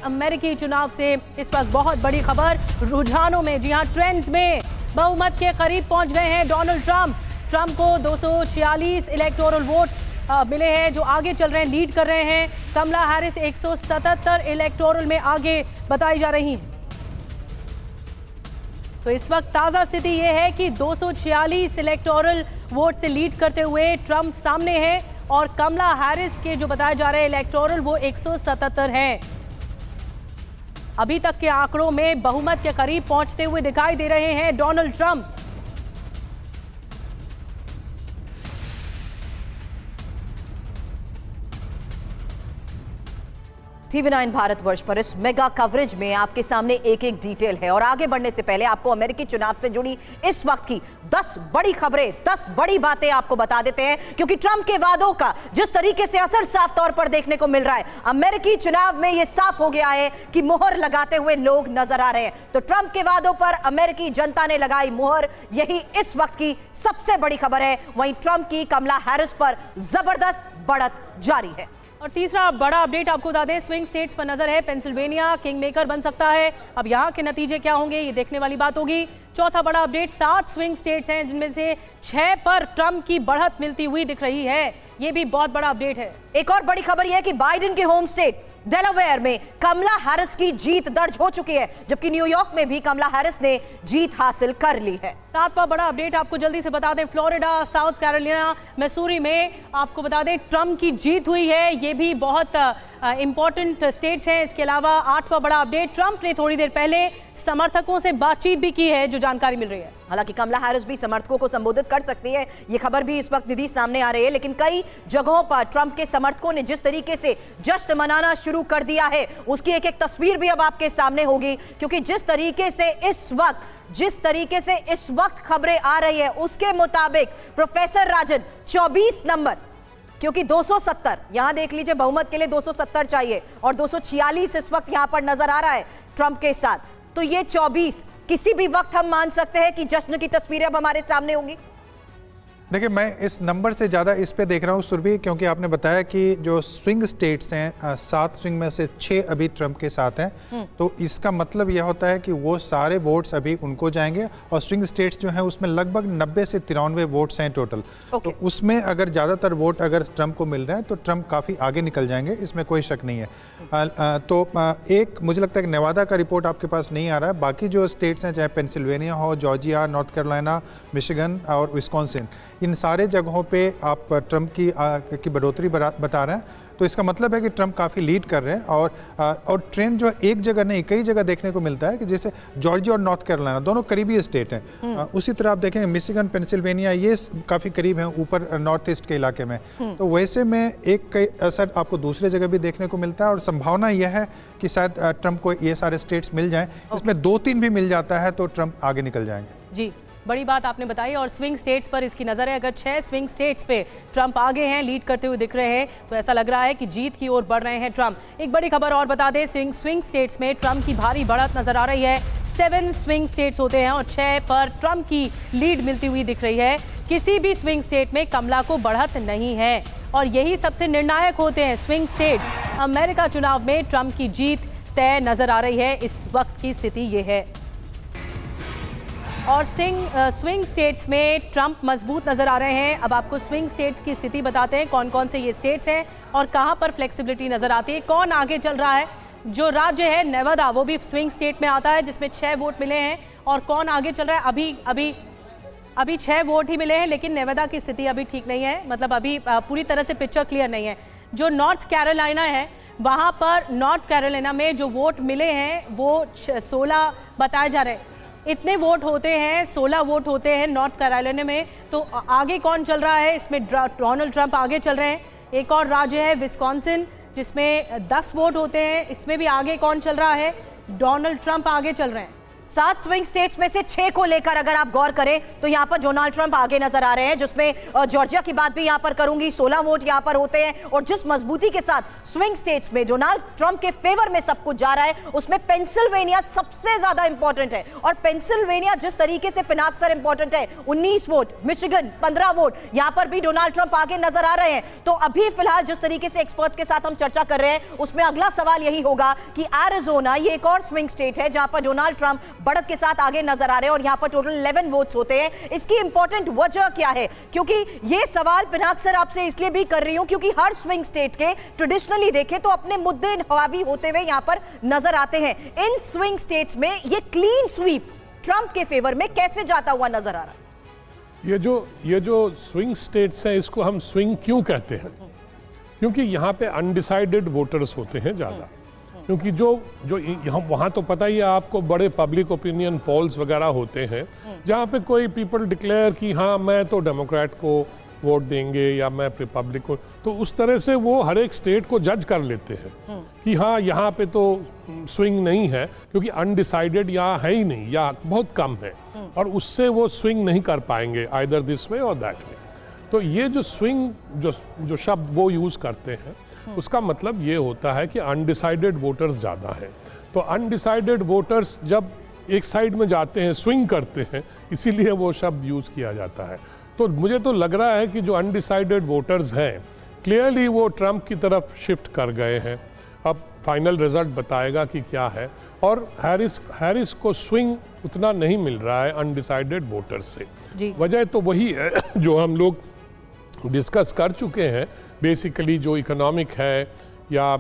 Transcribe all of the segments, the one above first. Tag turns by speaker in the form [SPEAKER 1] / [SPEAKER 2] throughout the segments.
[SPEAKER 1] अमेरिकी चुनाव से इस वक्त बहुत बड़ी खबर रुझानों में, जी हां, ट्रेंड्स में बहुमत के करीब पहुंच गए हैं डोनाल्ड ट्रंप। ट्रंप को 246 इलेक्टोरल वोट मिले हैं, जो आगे चल रहे हैं, लीड कर रहे हैं। कमला हैरिस 177 इलेक्टोरल में आगे बताई जा रही हैं। तो इस वक्त ताजा स्थिति यह है कि 246 इलेक्टोरल वोट से लीड करते हुए ट्रंप सामने है और कमला हैरिस के जो बताए जा रहे हैं इलेक्टोरल वो 177 हैं। अभी तक के आंकड़ों में बहुमत के करीब पहुंचते हुए दिखाई दे रहे हैं डोनाल्ड ट्रंप।
[SPEAKER 2] TV9 भारतवर्ष पर इस मेगा कवरेज में आपके सामने एक एक डिटेल है और आगे बढ़ने से पहले आपको अमेरिकी चुनाव से जुड़ी इस वक्त की 10 बड़ी खबरें, 10 बड़ी बातें आपको बता देते हैं, क्योंकि ट्रंप के वादों का जिस तरीके से असर साफ तौर पर देखने को मिल रहा है, अमेरिकी चुनाव में यह साफ हो गया है कि मुहर लगाते हुए लोग नजर आ रहे हैं। तो ट्रंप के वादों पर अमेरिकी जनता ने लगाई मुहर, यही इस वक्त की सबसे बड़ी खबर है। वहीं ट्रंप की कमला हैरिस पर जबरदस्त बढ़त जारी है।
[SPEAKER 1] और तीसरा बड़ा अपडेट आपको बता दें, स्विंग स्टेट्स पर नजर है। पेंसिल्वेनिया किंग मेकर बन सकता है। अब यहाँ के नतीजे क्या होंगे ये देखने वाली बात होगी। चौथा बड़ा अपडेट, 7 स्विंग स्टेट्स हैं जिनमें से 6 पर ट्रंप की बढ़त मिलती हुई दिख रही है। ये भी बहुत बड़ा अपडेट है।
[SPEAKER 2] एक और बड़ी खबर यह है कि बाइडेन के होम स्टेट डेलावेयर में कमला हैरिस की जीत दर्ज हो चुकी है, जबकि न्यूयॉर्क में भी कमला हैरिस ने जीत हासिल कर ली है।
[SPEAKER 1] 7वां बड़ा अपडेट आपको जल्दी से बता दें, फ्लोरिडा, साउथ कैरोलिना, मैसूरी में आपको बता दें ट्रंप की जीत हुई है। ये भी बहुत इंपॉर्टेंट स्टेट्स हैं। इसके अलावा 8वां बड़ा अपडेट, ट्रंप ने थोड़ी देर पहले समर्थकों से बातचीत भी की है, जो जानकारी मिल रही है।
[SPEAKER 2] हालांकि कमला हैरिस भी समर्थकों को संबोधित कर सकती है, ये खबर भी इस वक्त निधि सामने आ रही है, लेकिन कई जगहों पर ट्रंप के समर्थकों ने जिस तरीके से जश्न मनाना शुरू कर दिया है, उसकी एक एक तस्वीर भी अब आपके सामने होगी। क्योंकि जिस तरीके से इस वक्त खबरें आ रही है, उसके मुताबिक प्रोफेसर राजन 24 नंबर, क्योंकि 270 यहां देख लीजिए, बहुमत के लिए 270 चाहिए और 246 इस वक्त यहां पर नजर आ रहा है ट्रंप के साथ। तो ये 24 किसी भी वक्त हम मान सकते हैं कि जश्न की तस्वीरें अब हमारे सामने होंगी।
[SPEAKER 3] देखिए, मैं इस नंबर से ज़्यादा इस पे देख रहा हूँ सुरभि, क्योंकि आपने बताया कि जो स्विंग स्टेट्स हैं, 7 स्विंग में से 6 अभी ट्रंप के साथ हैं। तो इसका मतलब यह होता है कि वो सारे वोट्स अभी उनको जाएंगे और स्विंग स्टेट्स जो हैं उसमें लगभग 90 से 93 वोट्स हैं टोटल। तो उसमें अगर ज़्यादातर वोट अगर ट्रंप को मिल रहे हैं तो ट्रंप काफ़ी आगे निकल जाएंगे, इसमें कोई शक नहीं है। तो एक मुझे लगता है कि नेवादा का रिपोर्ट आपके पास नहीं आ रहा है। बाकी जो स्टेट्स हैं, चाहे पेंसिल्वेनिया हो, जॉर्जिया, नॉर्थ कैरोलिना, मिशिगन और विस्कॉन्सिन, इन सारे जगहों पे आप ट्रंप की बढ़ोतरी बता रहे हैं। तो इसका मतलब है कि ट्रंप काफ़ी लीड कर रहे हैं और ट्रेंड जो एक जगह नहीं कई जगह देखने को मिलता है कि जैसे जॉर्जिया और नॉर्थ कैरोलिना दोनों करीबी स्टेट हैं। उसी तरह आप देखेंगे मिशिगन, पेंसिल्वेनिया, ये काफ़ी करीब हैं ऊपर नॉर्थ ईस्ट के इलाके में। तो वैसे में एक कई असर आपको दूसरे जगह भी देखने को मिलता है और संभावना यह है कि शायद ट्रंप को ये सारे स्टेट्स मिल जाएँ। इसमें 2-3 भी मिल जाता है तो ट्रंप आगे निकल जाएंगे।
[SPEAKER 1] जी, बड़ी बात आपने बताई। और स्विंग स्टेट्स पर इसकी नज़र है, अगर 6 स्विंग स्टेट्स पे ट्रंप आगे हैं, लीड करते हुए दिख रहे हैं, तो ऐसा लग रहा है कि जीत की ओर बढ़ रहे हैं ट्रंप। एक बड़ी खबर और बता दें, स्विंग स्टेट्स में ट्रंप की भारी बढ़त नजर आ रही है। 7 स्विंग स्टेट्स होते हैं और 6 पर ट्रंप की लीड मिलती हुई दिख रही है। किसी भी स्विंग स्टेट में कमला को बढ़त नहीं है और यही सबसे निर्णायक होते हैं स्विंग स्टेट्स। अमेरिका चुनाव में ट्रंप की जीत तय नजर आ रही है। इस वक्त की स्थिति ये है। और स्विंग स्टेट्स में ट्रंप मजबूत नजर आ रहे हैं। अब आपको स्विंग स्टेट्स की स्थिति बताते हैं, कौन कौन से ये स्टेट्स हैं और कहां पर फ्लेक्सिबिलिटी नजर आती है, कौन आगे चल रहा है। जो राज्य है नेवादा, वो भी स्विंग स्टेट में आता है, जिसमें 6 वोट मिले हैं। और कौन आगे चल रहा है, अभी 6 वोट ही मिले हैं, लेकिन नेवादा की स्थिति अभी ठीक नहीं है, मतलब अभी पूरी तरह से पिक्चर क्लियर नहीं है। जो नॉर्थ कैरोलिना है, वहां पर नॉर्थ कैरोलिना में जो वोट मिले हैं वो 16 बताए जा रहे हैं। इतने वोट होते हैं, 16 वोट होते हैं नॉर्थ कैरोलिना में। तो आगे कौन चल रहा है, इसमें डोनाल्ड ट्रंप आगे चल रहे हैं। एक और राज्य है विस्कॉन्सिन, जिसमें 10 वोट होते हैं, इसमें भी आगे कौन चल रहा है, डोनाल्ड ट्रंप आगे चल रहे हैं।
[SPEAKER 2] 7 स्विंग स्टेट्स में से 6 को लेकर अगर आप गौर करें तो यहां पर डोनाल्ड ट्रंप आगे नजर आ रहे हैं, जिसमें जॉर्जिया की बात भी यहां पर करूंगी, 16 वोट यहां पर होते हैं। और जिस मजबूती के साथ स्विंग स्टेट्स में डोनाल्ड ट्रंप के फेवर में सब कुछ जा रहा है, उसमें पेंसिल्वेनिया सबसे ज्यादा इंपॉर्टेंट है। और पेंसिल्वेनिया जिस तरीके से पिनाक्सर इंपॉर्टेंट है, 19 वोट, मिशिगन 15 वोट, यहां पर भी डोनाल्ड ट्रंप आगे नजर आ रहे हैं। तो अभी फिलहाल जिस तरीके से एक्सपर्ट्स के साथ हम चर्चा कर रहे हैं, उसमें अगला सवाल यही होगा कि एरिज़ोना ये एक और स्विंग स्टेट है जहां पर डोनाल्ड ट्रंप बढ़त के साथ आगे नजर आ रहे हैं और यहां पर टोटल 11 वोट्स होते हैं। इसकी इंपॉर्टेंट वजह क्या है? क्योंकि ये सवाल पिनाक्सर आपसे इसलिए भी कर रही हूं क्योंकि हर स्विंग स्टेट के ट्रेडिशनली देखें तो अपने मुद्दे हावी होते हुए यहां पर नजर आते हैं। इन स्विंग स्टेट्स में ये क्लीन स्वीप ट्रंप के फेवर में कैसे जाता हुआ नजर आ रहा है?
[SPEAKER 4] ये जो स्विंग स्टेट्स हैं, इसको हम स्विंग क्यों कहते हैं? क्योंकि यहाँ पे अनडिसाइडेड वोटर्स होते हैं ज़्यादा। क्योंकि जो यहाँ वहाँ तो पता ही है आपको, बड़े पब्लिक ओपिनियन पोल्स वगैरह होते हैं जहाँ पे कोई पीपल डिक्लेयर कि हाँ मैं तो डेमोक्रेट को वोट देंगे या मैं रिपब्लिक को, तो उस तरह से वो हर एक स्टेट को जज कर लेते हैं कि हाँ यहाँ पे तो स्विंग नहीं है, क्योंकि अनडिसाइडेड यहाँ है ही नहीं या बहुत कम है, और उससे वो स्विंग नहीं कर पाएंगे आइदर दिस वे और दैट वे। तो ये जो स्विंग जो शब्द वो यूज़ करते हैं, उसका मतलब ये होता है कि अनडिसाइडेड वोटर्स ज़्यादा हैं। तो अनडिसाइडेड वोटर्स जब एक साइड में जाते हैं, स्विंग करते हैं, इसीलिए वो शब्द यूज़ किया जाता है। तो मुझे तो लग रहा है कि जो अनडिसाइडेड वोटर्स हैं, क्लियरली वो ट्रंप की तरफ शिफ्ट कर गए हैं। अब फाइनल रिजल्ट बताएगा कि क्या है। और हैरिस को स्विंग उतना नहीं मिल रहा है अनडिसाइडेड वोटर्स से। वजह तो वही है जो हम लोग डिस्कस कर चुके हैं, बेसिकली जो इकोनॉमिक है या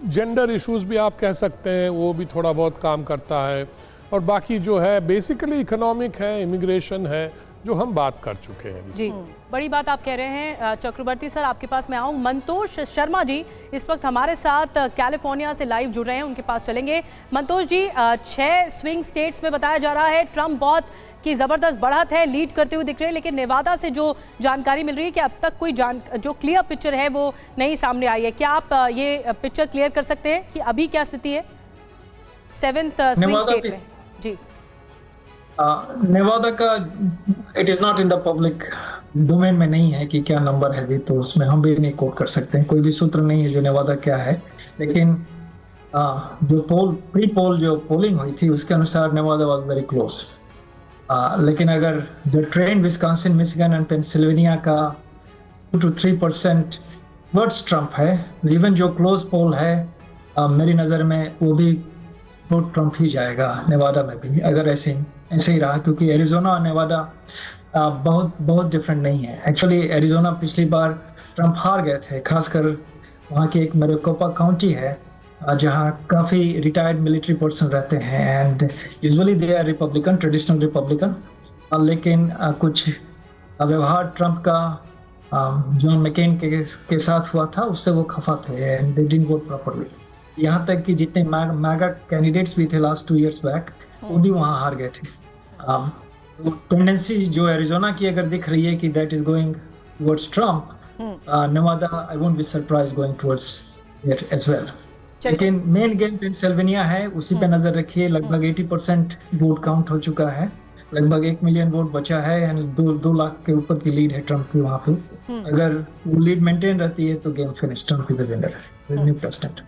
[SPEAKER 4] जेंडर इश्यूज भी आप कह सकते हैं, वो भी थोड़ा बहुत काम करता है। और बाकी जो है बेसिकली इकोनॉमिक है, इमिग्रेशन है, जो हम बात कर चुके हैं।
[SPEAKER 1] जी, बड़ी बात आप कह रहे हैं। चक्रवर्ती सर, आपके पास मैं आऊँ। मंतोष शर्मा जी इस वक्त हमारे साथ कैलिफोर्निया से लाइव जुड़ रहे हैं, उनके पास चलेंगे। मंतोष जी, 6 स्विंग स्टेट्स में बताया जा रहा है ट्रंप बहुत की ज़बरदस्त बढ़त है, लीड करते हुए दिख रहे हैं, लेकिन नेवादा से जो जानकारी मिल रही है कि अब तक कोई जो क्लियर पिक्चर है वो नहीं सामने आई है। क्या आप ये पिक्चर क्लियर कर सकते हैं कि अभी क्या स्थिति है 7th स्विंग स्टेट में? जी,
[SPEAKER 5] नेवादा का it is not in the public domain में नहीं है कि क्या नंबर है भी, तो उसमें हम भी नहीं कोट कर सकते हैं। कोई भी सूत्र नहीं है जो नेवादा क्या है। लेकिन जो प्री पोल जो पोलिंग हुई थी उसके अनुसार नेवादा वाज वेरी क्लोज। लेकिन अगर जो trend Wisconsin, Michigan and Pennsylvania का 2 to 3% वर्ड्स ट्रंप है, इवन जो क्लोज पोल है मेरी नज़र में वो भी वोट ट्रंप ही जाएगा नेवादा में भी, अगर ऐसे ही रहा। क्योंकि एरिज़ोना और नेवादा बहुत डिफरेंट नहीं है। एक्चुअली एरिज़ोना पिछली बार ट्रंप हार गए थे, खासकर वहाँ की एक मैरिकोपा काउंटी है जहाँ काफ़ी रिटायर्ड मिलिट्री पर्सन रहते हैं and usually they are Republican, traditional Republican. लेकिन कुछ व्यवहार ट्रंप का जॉन मैकेन के साथ हुआ था, उससे वो खफा थे and they didn't vote properly. यहाँ तक कि जितने मैगा कैंडिडेट्स भी थे लास्ट 2 years बैक, वो भी वहाँ हार गए थे। तो टेंडेंसी जो एरिज़ोना की अगर दिख रही है कि that is going towards Trump, Nevada I won't be surprise going towards it as well. लेकिन मेन गेम पेंसिल्वेनिया है, उसी पे नजर रखिए। लगभग 80% वोट काउंट हो चुका है, लगभग 1 million वोट बचा है एंड 2 लाख के ऊपर की लीड है ट्रंप की वहाँ पे। अगर वो लीड मेंटेन रहती है तो game finish, Trump is the winner, new president.